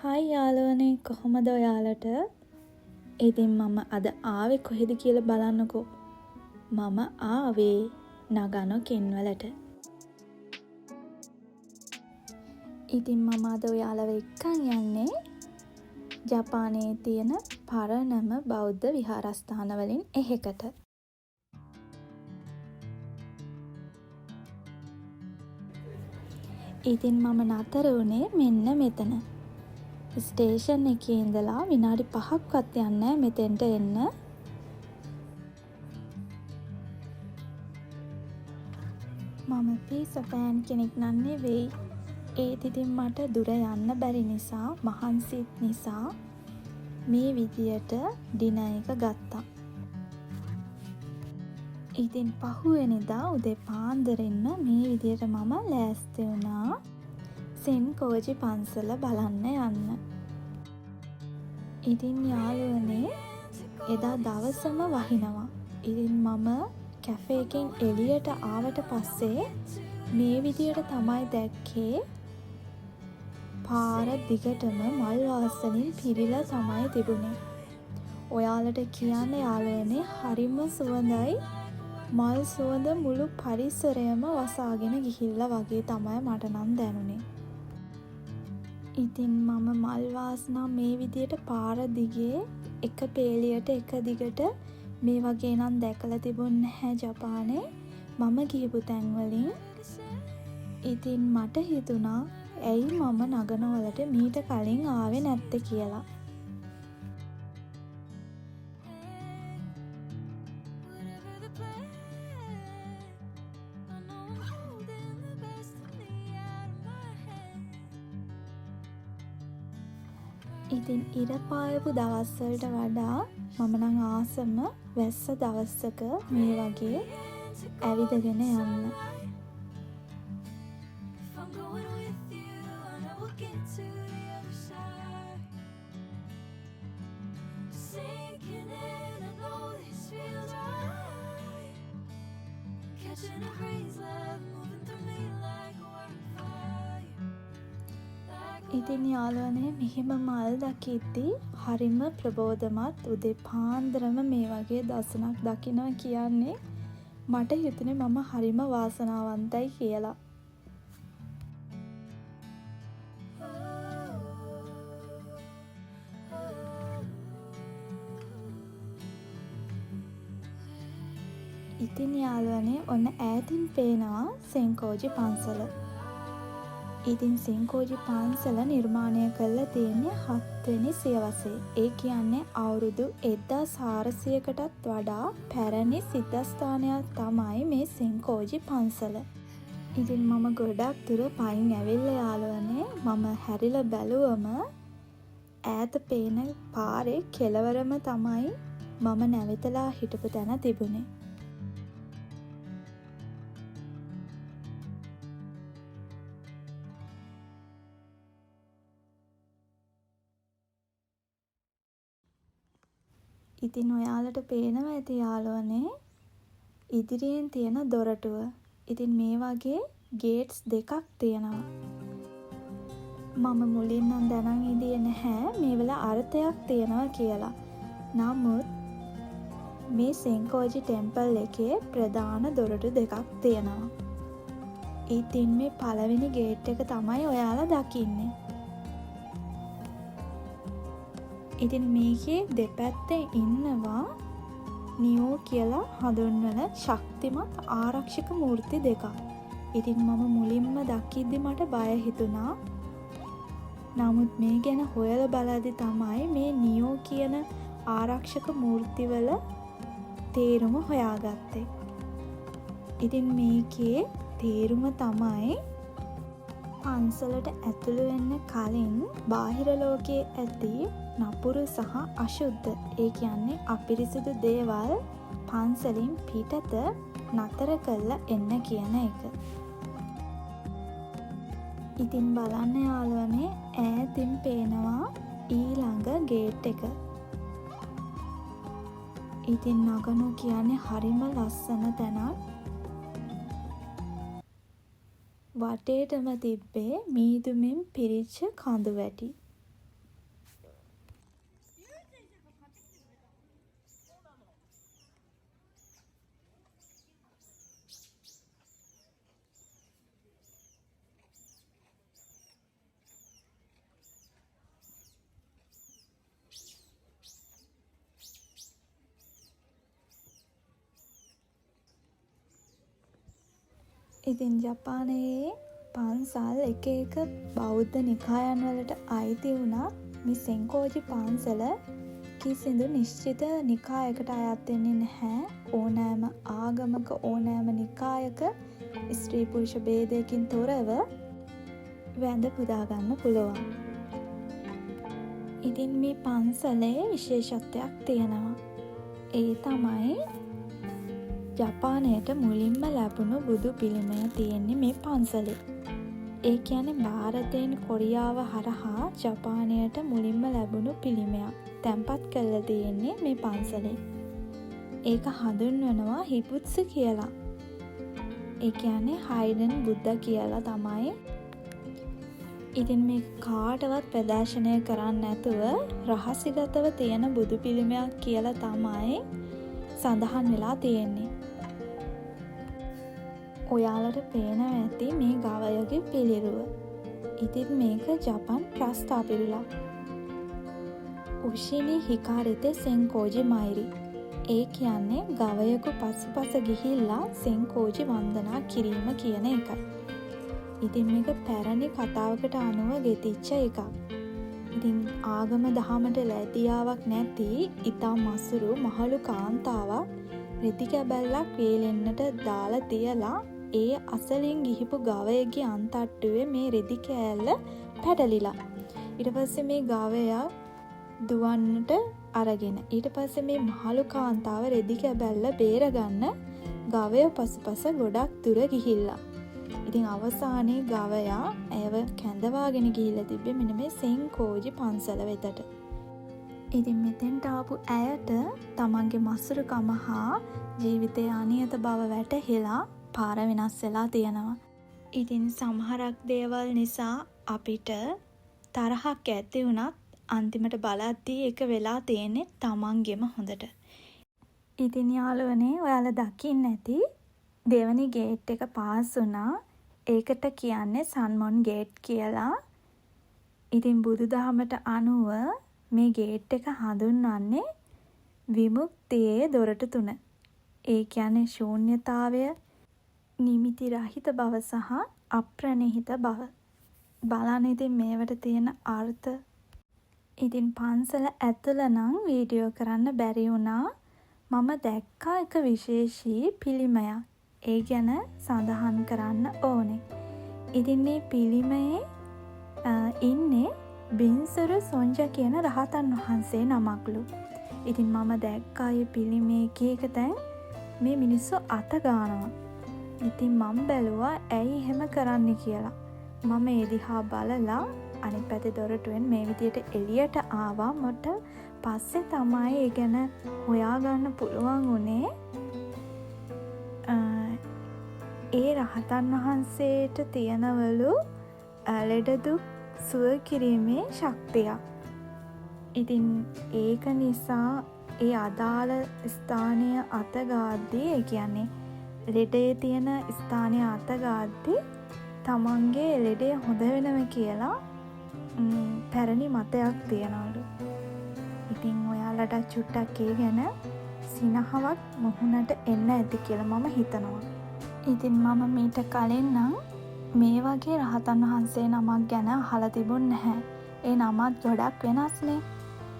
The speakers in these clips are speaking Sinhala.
හායි යාළුවනේ කොහොමද ඔයාලට? ඉතින් මම අද ආවේ කොහෙද කියලා බලන්නකෝ. මම ආවේ නගනෝ කෙන්වලට. ඉතින් මම අද ඔයාලව එක්කන් යන්නේ ජපානයේ තියෙන පරණම බෞද්ධ විහාරස්ථාන වලින් එකකට. ඉතින් මම නතර වුණේ මෙන්න මෙතන. ස්ටේෂන් එකේ ඉඳලා විනාඩි 5ක්වත් යන්නේ මෙතෙන්ට එන්න. මම පීසා ෆෑන් කෙනෙක් නම් නෙවෙයි. ඒත් ඉතින් මට දුර යන්න බැරි නිසා මහන්සිත් නිසා මේ විදියට ඩිනර් එක ගත්තා. ඉතින් පහුවෙනිදා උදේ පාන්දරින්ම මේ විදියට මම ලෑස්ති වුණා සෙන්කෝජි පන්සල බලන්න යන්න. ඉතින් යාළුවනේ එදා දවසම වහිනවා. ඉතින් මම කැෆේ එකෙන් එළියට ආවට පස්සේ මේ විදියට තමයි දැක්කේ පාර දිගටම මල් වාසනින් පිරීලා තමයි තිබුණේ. ඔයාලට කියන්න යාළුවනේ හරිම සුවඳයි. මල් සුවඳ මුළු පරිසරයම වසාගෙන ගිහිල්ලා වගේ තමයි මට නම් දැනුනේ. ඉතින් මම මල් වාසනා මේ විදියට පාර දිගේ එක පේලියට එක දිගට මේ වගේ නම් දැකලා තිබුණ නැහැ ජපානේ මම ගිහපු තැන්වලින්. ඉතින් මට හිතුණා ඇයි මම නගනවලට මීට කලින් ආවේ නැත්තේ කියලා. ඉතින් ඉර පායපු දවස්වලට වඩා මම නම් ආසම වැස්ස දවසක මේ වගේ ඇවිදගෙන යන්න. ඉතින් යාළුවනේ මෙහෙම මල් දකිද්දී හරිම ප්‍රබෝධමත් උදේ පාන්දරම මේ වගේ දසුනක් දකිනවා කියන්නේ මට හිතුනේ මම හරිම වාසනාවන්තයි කියලා. ඉතින් යාළුවනේ ඔන්න ඈතින් පේනවා සෙන්කෝජි පන්සල. ඉතින් සෙන්කෝජි පන්සල නිර්මාණය කරලා තියෙන්නේ 7 වෙනි සියවසේ. ඒ කියන්නේ අවුරුදු 1400කටත් වඩා පැරණි සිද්ධාස්ථානයක් තමයි මේ සෙන්කෝජි පන්සල. ඉතින් මම ගොඩක් දුර පයින් ඇවිල්ලා යාළුවනේ මම හැරිලා බැලුවම ඈත පේන පාරේ කෙළවරම තමයි මම නැවතලා හිටපු තැන තිබුණේ. ඉතින් ඔයාලට පේනවා ඇති යාළුවනේ ඉදිරියෙන් තියෙන දොරටුව. ඉතින් මේ වගේ ගේට්ස් දෙකක් තියෙනවා. මම මුලින් නම් දැනන් ඉඳියේ නැහැ මේ වල අර්ථයක් තියෙනවා කියලා. නමුත් මේ සෙන්කෝජි ටෙම්පල් එකේ ප්‍රධාන දොරටු දෙකක් තියෙනවා. ඉතින් මේ පළවෙනි ගේට් එක තමයි ඔයාලා දකින්නේ. ඉතින් මේකේ දෙපැත්තේ ඉන්නවා නියෝ කියලා හඳුන්වන ශක්තිමත් ආරක්ෂක මූර්ති දෙකක්. ඉතින් මම මුලින්ම දකිද්දි මට බය හිතුණා. නමුත් මේ ගැන හොයලා බලද්දි තමයි මේ නියෝ කියන ආරක්ෂක මූර්තිවල තේරුම හොයාගත්තේ. ඉතින් මේකේ තේරුම තමයි පන්සලට ඇතුළු වෙන්න කලින් බාහිර ලෝකයේ ඇති නපුරු සහ අශුද්ධ ඒ කියන්නේ අපිරිසිදු දේවල් පන්සලින් පිටත නතර කරලා එන්න කියන එක. ඉතින් බලන්න යාළුවනේ ඈතින් පේනවා ඊළඟ ගේට් එක. ඉතින් නගනෝ කියන්නේ හරිම ලස්සන තැනක්. වටේටම තිබ්බේ මීදුමින් පිරිච්ච කඳු වැටි. ඉතින් ජපානයේ පන්සල් එක එක බෞද්ධ නිකායන් වලට අයිති වුණත් මේ සෙන්කෝජි පන්සල කිසිදු නිශ්චිත නිකායකට අයත් වෙන්නේ නැහැ. ඕනෑම ආගමක ඕනෑම නිකායක ස්ත්‍රී පුරුෂ භේදයකින් තොරව වැඳ පුදා ගන්න පුළුවන්. ඉතින් මේ පන්සලේ විශේෂත්වයක් තියෙනවා. ඒ තමයි ජපානයට මුලින්ම ලැබුණු බුදු පිළිමය තියෙන්නේ මේ පන්සලේ. ඒ කියන්නේ ಭಾರತයෙන් කොරියාව හරහා ජපානයට මුලින්ම ලැබුණු පිළිමයක් තැන්පත් කරලා තියෙන්නේ මේ පන්සලේ. ඒක හඳුන්වනවා හිබුත්සු කියලා. ඒ කියන්නේ හයිඩන් බුද්ධ කියලා තමයි. ඉතින් මේක කාටවත් ප්‍රදර්ශනය කරන්න නැතුව රහසිගතව තියෙන බුදු පිළිමයක් කියලා තමයි සඳහන් වෙලා තියෙන්නේ. ඔයාලට පේනවා ඇති මේ ගවයගේ පිළිරුව. ඉතින් මේක ජපන් ප්‍රස්ථාපිරුලා. උෂිනි හිකාරිතේ සෙන්කෝජි මයිරි. ඒ කියන්නේ ගවයෙකු පසුපස ගිහිල්ලා සෙන්කෝජි වන්දනා කිරීම කියන එකයි. ඉතින් මේක පැරණි කතාවකට අනුව ගෙතිච්ච එකක්. ඉතින් ආගම දහමට ලැදියාවක් නැති ඉතා මසුරු මහලු කාන්තාවක් රෙදි කැබැල්ලක් වේලෙන්නට දාලා තියලා ඒ අසලින් ගිහිපු ගවයෙක්ගේ අන්තට්ටුවේ මේ රෙදි කෑල්ල පැටලිලා. ඊට පස්සේ මේ ගවයා දුවන්නට අරගෙන ඊට පස්සේ මේ මහලු කාන්තාව රෙදි කැබැල්ල බේරගන්න ගවය පසුපස ගොඩක් දුර ගිහිල්ලා. ඉතින් අවසානයේ ගවයා ඇයව කැඳවාගෙන ගිහිල්ලා තිබ්බේ මෙන්න මේ සෙන්කෝජි පන්සල වෙතට. ඉතින් මෙතෙන්ට ආපු ඇයට තමන්ගේ මසුරුකම හා ජීවිතයේ අනියත බව වැටහිලා පාර වෙනස් වෙලා තියෙනවා. ඉතින් සමහරක් දේවල් නිසා අපිට තරහක් ඇති වුණත් අන්තිමට බලද්දී ඒක වෙලා තියෙන්නේ තමන්ගෙම හොඳට. ඉතින් යාළුවනේ ඔයාලා දකින්න ඇති දෙවනි ගේට් එක පාස් වුණා. ඒකට කියන්නේ සන්මොන් ගේට් කියලා. ඉතින් බුදුදහමට අනුව මේ ගේට් එක හඳුන්වන්නේ විමුක්තියේ දොරටු 3. ඒ කියන්නේ ශූන්‍යතාවය, නිමිති රහිත බව සහ අප්‍රණිහිත බව. බලන්න ඉතින් මේවට තියෙන අර්ථ. ඉතින් පන්සල ඇතුළ නම් වීඩියෝ කරන්න බැරි වුණා. මම දැක්කා එක විශේෂී පිළිමයක්. ඒ ගැන සඳහන් කරන්න ඕනේ. ඉතින් මේ පිළිමයේ ඉන්නේ බින්සර සොන්ජ කියන රහතන් වහන්සේ නමක්ලු. ඉතින් මම දැක්කා මේ පිළිමේ එක තැන් මේ මිනිස්සු අත ගන්නවා. ඉතින් මම බැලුවා ඇයි එහෙම කරන්න කියලා. මම ඒ දිහා බලලා අනිත් පැත්තේ දොරටුවෙන් මේ විදියට එළියට ආවා. මට පස්සේ තමයි ඒ ගැන හොයාගන්න පුළුවන් වුණේ. ඒ රහතන් වහන්සේට තියෙනවලු ලෙඩ දුක් සුව කිරීමේ ශක්තියක්. ඉතින් ඒක නිසා ඒ අදාළ ස්ථානය අතගාද්දී, ඒ කියන්නේ ලෙඩේ තියෙන ස්ථානය අතගාද්දී තමන්ගේ ලෙඩේ හොඳ වෙනව කියලා පැරණි මතයක් තියනවලු. ඉතින් ඔයාලට චුට්ටක් ඒ ගැන සිනහවක් මුහුණට එන්න ඇති කියලා මම හිතනවා. ඉතින් මම මීට කලින් නම් මේ වගේ රහතන් වහන්සේ නමක් ගැන අහලා තිබුණ නැහැ. ඒ නමත් ගොඩක් වෙනස්නේ.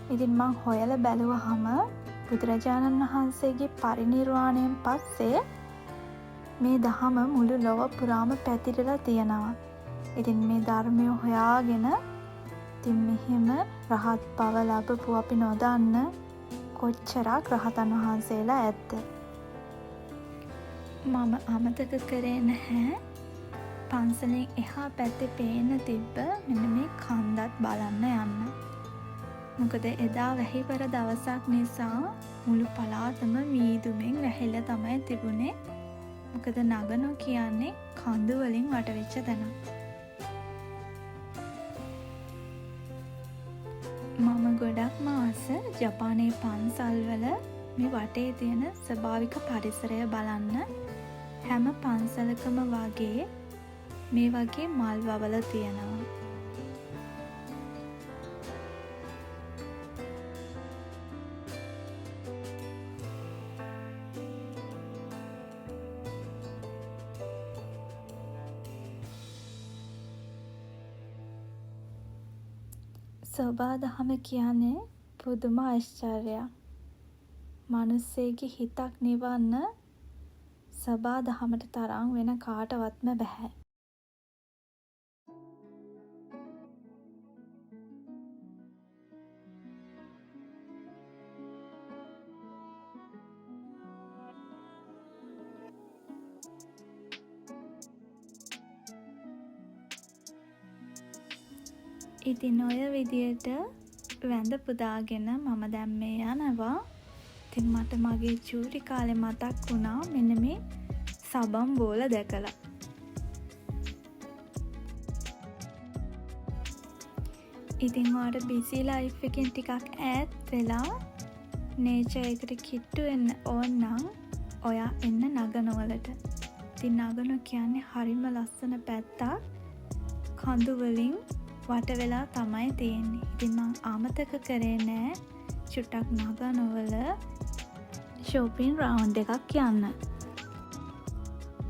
ඉතින් මං හොයලා බැලුවහම බුදුරජාණන් වහන්සේගේ පරිනිර්වාණයෙන් පස්සේ මේ දහම මුළු ලොව පුරාම පැතිරලා තියෙනවා. ඉතින් මේ ධර්මය හොයාගෙන ඉතින් මෙහෙම රහත් බව ලැබපු අපි නොදන්න කොච්චරක් රහතන් වහන්සේලා ඇද්ද? මම අමතක කරේ නැහැ පන්සලෙන් එහා පැත්තේ පේන තිබ්බ මෙන්න මේ කන්දත් බලන්න යන්න. මොකද එදා වැහිපර දවසක් නිසා මුළු පළාතම මීදුමෙන් වැහිලා තමයි තිබුණේ. මොකද නගනෝ කියන්නේ කඳු වලින් වටවෙච්ච තැනක්. මම ගොඩක්ම ආස ජපානයේ පන්සල්වල මේ වටේ තියෙන ස්වභාවික පරිසරය බලන්න. හැම පන්සලකම වගේ මේ වගේ මල් වවල තියෙනවා. සෝබා දහම කියන්නේ පුදුම ආශ්චර්යයක්. මිනිස්සෙගේ හිතක් නිවන්න සෝබා දහමට තරම් වෙන කාටවත්ම බෑ. ඉතින් ඔය විදියට වැඳ පුදාගෙන මම දැන් මේ යනවා. ඉතින් මට මගේ චූටි කාලේ මතක් වුණා මෙන්න මේ සබන් බෝල දැකලා. ඉතින් ඔයාලට බිසි ලයිෆ් එකෙන් ටිකක් ඈත් වෙලා නේචර් එකට කිට්ටු වෙන්න ඕන නම් ඔයා එන්න නගනවලට. ඉතින් නගන කියන්නේ හරිම ලස්සන පැත්තක්. කඳු වලින් වට වෙලා තමයි තියෙන්නේ. ඉතින් මං අමතක කරේ නෑ චුට්ටක් නගනවල ෂොපින් රවුන්ඩ් එකක් යන්න.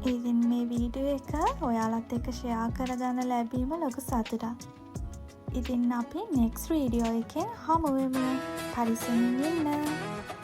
ඉතින් මේ වීඩියෝ එක ඔයාලත් එක්ක ෂෙයා කරගන්න ලැබීම ලොකු සතුටක්. ඉතින් අපි නෙක්ස්ට් වීඩියෝ එකෙන් හමු වෙමු. පරිස්සමින් ඉන්න.